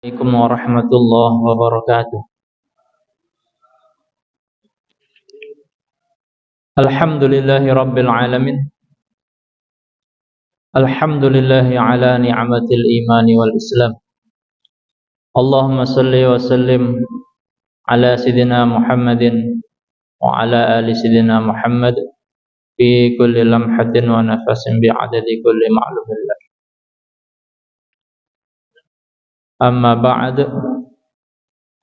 Assalamualaikum warahmatullahi wabarakatuh. Alhamdulillahi rabbil alamin. Alhamdulillahi ala ni'matil imani wal islam. Allahumma salli wa sallim ala sayyidina Muhammadin wa ala ali sayyidina Muhammad fi kulli lamhatin wa nafasin bi'adadi kulli ma'lumin lak. Amma ba'd.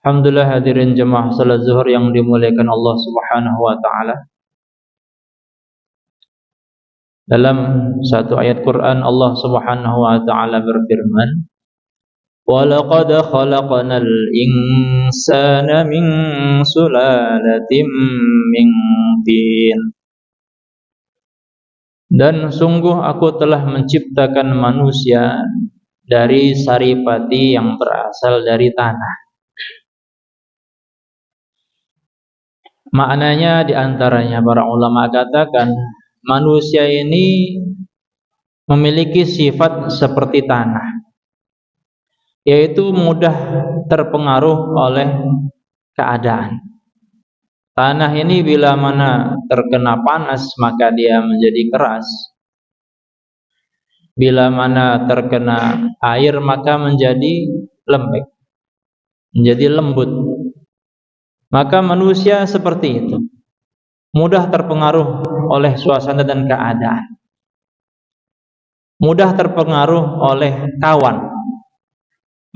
Alhamdulillah hadirin jemaah salat zuhur yang dimuliakan Allah Subhanahu wa taala. Dalam satu ayat Quran Allah Subhanahu wa taala berfirman, "Wa laqad khalaqnal insana min sulalatin min tin." Dan sungguh aku telah menciptakan manusia dari saripati yang berasal dari tanah. Maknanya diantaranya para ulama katakan manusia ini memiliki sifat seperti tanah, yaitu mudah terpengaruh oleh keadaan. Tanah ini bila mana terkena panas maka dia menjadi keras. Bila mana terkena air maka menjadi lembek, menjadi lembut. Maka manusia seperti itu, mudah terpengaruh oleh suasana dan keadaan, mudah terpengaruh oleh kawan.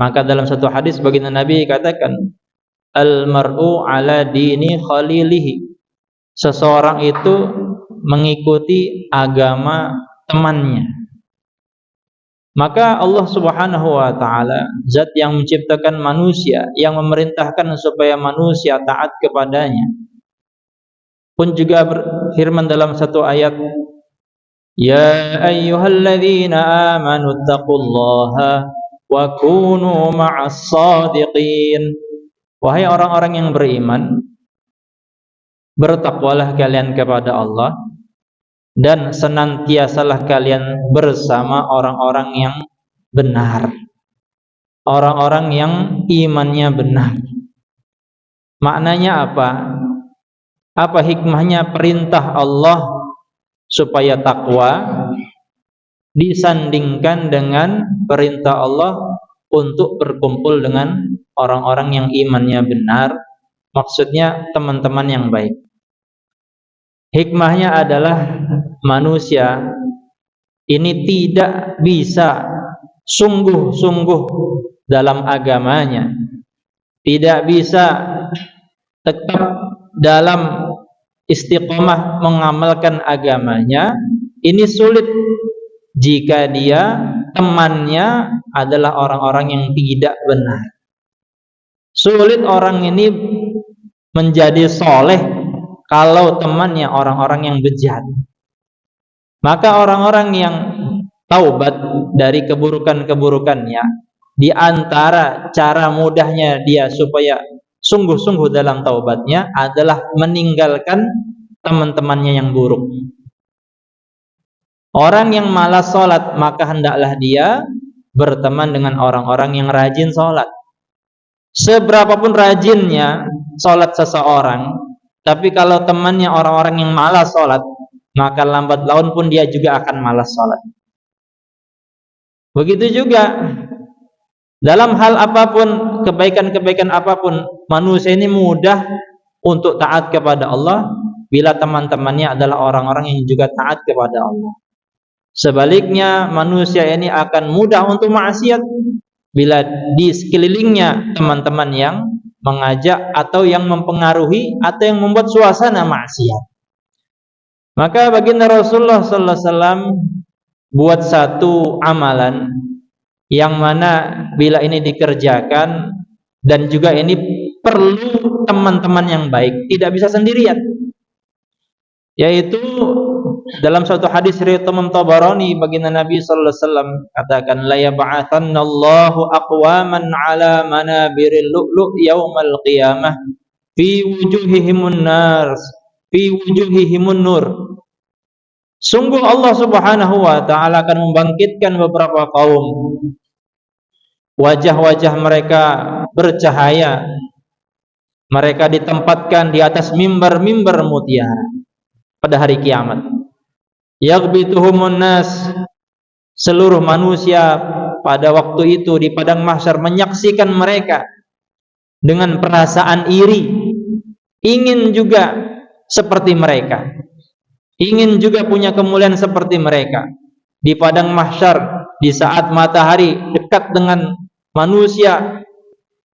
Maka dalam satu hadis baginda Nabi katakan, al-mar'u ala dini khalilihi. Seseorang itu mengikuti agama temannya. Maka Allah Subhanahu wa taala, zat yang menciptakan manusia, yang memerintahkan supaya manusia taat kepadanya, pun juga berfirman dalam satu ayat, "Ya ayyuhalladzina amanu taqullaha wa kunu ma'as shadiqin." Wahai orang-orang yang beriman, bertakwalah kalian kepada Allah dan senantiasalah kalian bersama orang-orang yang benar, orang-orang yang imannya benar. Maknanya apa? Apa hikmahnya perintah Allah supaya takwa disandingkan dengan perintah Allah untuk berkumpul dengan orang-orang yang imannya benar, maksudnya teman-teman yang baik. Hikmahnya adalah manusia ini tidak bisa sungguh-sungguh dalam agamanya, tidak bisa tetap dalam istiqomah mengamalkan agamanya. Ini sulit jika dia temannya adalah orang-orang yang tidak benar. Sulit orang ini menjadi soleh kalau temannya orang-orang yang bejat. Maka orang-orang yang taubat dari keburukan-keburukannya, di antara cara mudahnya dia supaya sungguh-sungguh dalam taubatnya adalah meninggalkan teman-temannya yang buruk. Orang yang malas sholat, maka hendaklah dia berteman dengan orang-orang yang rajin sholat. Seberapapun rajinnya sholat seseorang, tapi kalau temannya orang-orang yang malas sholat, maka lambat laun pun dia juga akan malas sholat. Begitu juga dalam hal apapun, kebaikan-kebaikan apapun, manusia ini mudah untuk taat kepada Allah bila teman-temannya adalah orang-orang yang juga taat kepada Allah. Sebaliknya manusia ini akan mudah untuk maksiat bila di sekelilingnya teman-teman yang mengajak atau yang mempengaruhi atau yang membuat suasana maksiat. Maka baginda Rasulullah sallallahu alaihi wasallam buat satu amalan yang mana bila ini dikerjakan dan juga ini perlu teman-teman yang baik, tidak bisa sendirian. Yaitu dalam suatu hadis riwayat Imam Tabarani, baginda Nabi sallallahu alaihi wasallam katakan, la yab'atsanallahu aqwaman ala manabiril lu'lu' yaumal qiyamah fi wujuhihimun nar, fi wujuhihimun nur. Sungguh Allah Subhanahu wa taala akan membangkitkan beberapa kaum wajah-wajah mereka bercahaya. Mereka ditempatkan di atas mimbar-mimbar mutiara pada hari kiamat. Yaghbituhumun nas, seluruh manusia pada waktu itu di padang mahsyar menyaksikan mereka dengan perasaan iri, ingin juga seperti mereka, ingin juga punya kemuliaan seperti mereka. Di padang mahsyar, di saat matahari dekat dengan manusia,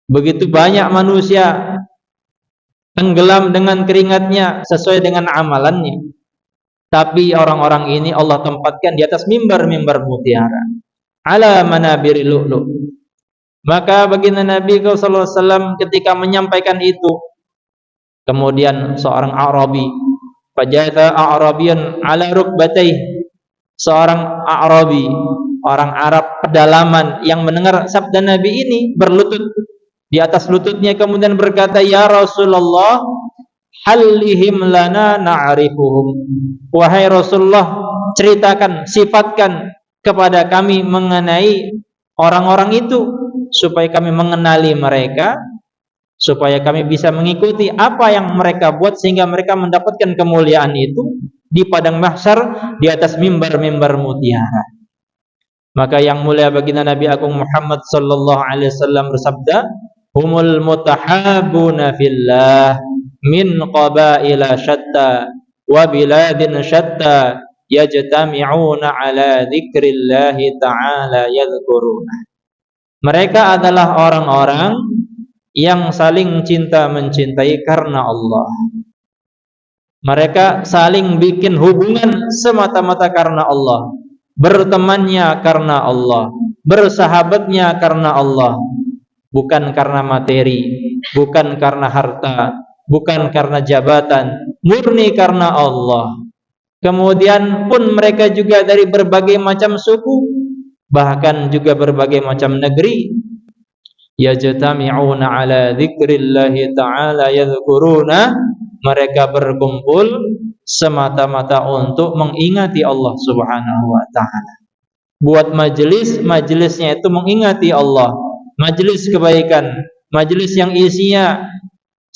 begitu banyak manusia tenggelam dengan keringatnya sesuai dengan amalannya. Tapi orang-orang ini Allah tempatkan di atas mimbar-mimbar mutiara, ala manabiri lu'lu'. Maka baginda Nabi sallallahu alaihi wasallam ketika menyampaikan itu, kemudian seorang Arabi, fajatha Arabiyan ala rukbatayhi, seorang Arabi, orang Arab pedalaman yang mendengar sabda Nabi ini berlutut di atas lututnya, kemudian berkata, ya Rasulullah, hallihim lana na'rifuhum. Wahai Rasulullah, ceritakan, sifatkan kepada kami mengenai orang-orang itu, supaya kami mengenali mereka, supaya kami bisa mengikuti apa yang mereka buat, sehingga mereka mendapatkan kemuliaan itu di padang mahsyar di atas mimbar-mimbar mutiara. Maka yang mulia baginda Nabi Agung Muhammad sallallahu alaihi wasallam bersabda, humul mutahabuna fillah min qabaila syatta wa biladin syatta yajtami'una ala dzikrillahi ta'ala yadhkuruna. Mereka adalah orang-orang yang saling cinta mencintai karena Allah. Mereka saling bikin hubungan semata-mata karena Allah, bertemannya karena Allah, bersahabatnya karena Allah, bukan karena materi, bukan karena harta, bukan karena jabatan, murni karena Allah. Kemudian pun mereka juga dari berbagai macam suku, bahkan juga berbagai macam negeri. Yajtami'una ala dzikrillahi ta'ala yadhkuruna, mereka berkumpul semata-mata untuk mengingati Allah Subhanahu wa taala. Buat majelisnya itu mengingati Allah, majelis kebaikan, majelis yang isinya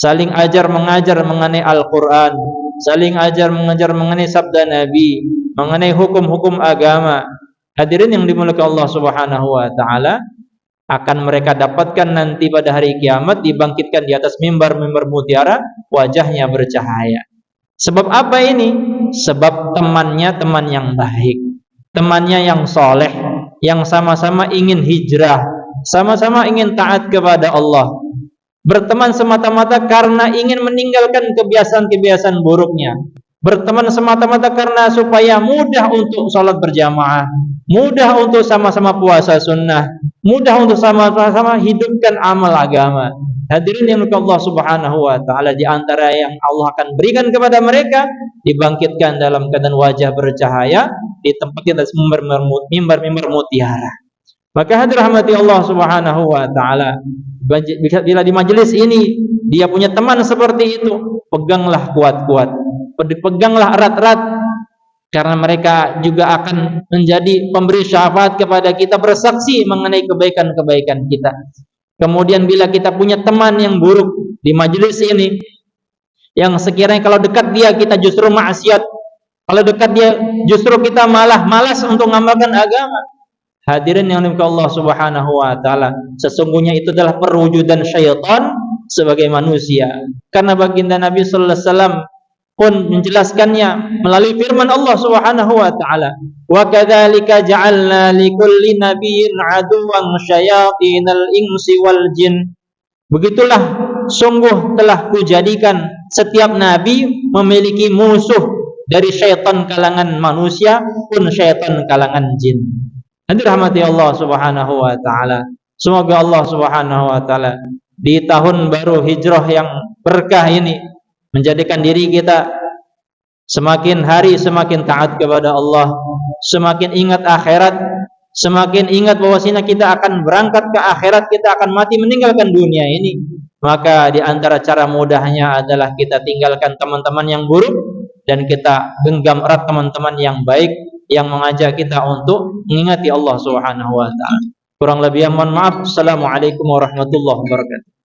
saling ajar mengajar mengenai Al-Qur'an, saling ajar mengajar mengenai sabda Nabi, mengenai hukum-hukum agama. Hadirin yang dimuliakan Allah Subhanahu wa taala, akan mereka dapatkan nanti pada hari kiamat, dibangkitkan di atas mimbar-mimbar mutiara, wajahnya bercahaya. Sebab apa ini? Sebab temannya teman yang baik, temannya yang soleh, yang sama-sama ingin hijrah, sama-sama ingin taat kepada Allah, berteman semata-mata karena ingin meninggalkan kebiasaan-kebiasaan buruknya, berteman semata-mata karena supaya mudah untuk sholat berjamaah, mudah untuk sama-sama puasa sunnah, mudah untuk sama-sama hidupkan amal agama. Hadirin yang Allah Subhanahu wa taala, di antara yang Allah akan berikan kepada mereka, dibangkitkan dalam keadaan wajah bercahaya, ditempatkan di atas mimbar-mimbar mutiara. Maka hadirin rahmati Allah Subhanahu wa taala, bila di majelis ini dia punya teman seperti itu, peganglah kuat-kuat, peganglah erat-erat, karena mereka juga akan menjadi pemberi syafaat kepada kita, bersaksi mengenai kebaikan-kebaikan kita. Kemudian bila kita punya teman yang buruk di majelis ini, yang sekiranya kalau dekat dia kita justru maksiat, kalau dekat dia justru kita malah malas untuk mengamalkan agama. Hadirin yang dimuliakan Allah Subhanahu wa taala, sesungguhnya itu adalah perwujudan syaitan sebagai manusia. Karena baginda Nabi sallallahu alaihi wasallam pun menjelaskannya melalui firman Allah Subhanahu wa taala, wa kadzalika ja'alna likulli nabiyyin aduwwan syayatinal insi wal jin. Begitulah sungguh telah kujadikan setiap nabi memiliki musuh dari syaitan kalangan manusia pun syaitan kalangan jin. Hadirin rahmati Allah Subhanahu wa taala, semoga Allah Subhanahu wa taala di tahun baru hijrah yang berkah ini menjadikan diri kita semakin hari semakin taat kepada Allah, semakin ingat akhirat, semakin ingat bahwasanya kita akan berangkat ke akhirat, kita akan mati meninggalkan dunia ini. Maka di antara cara mudahnya adalah kita tinggalkan teman-teman yang buruk dan kita genggam erat teman-teman yang baik, yang mengajak kita untuk mengingati Allah Subhanahu wa taala. Kurang lebihnya mohon maaf. Assalamualaikum warahmatullahi wabarakatuh.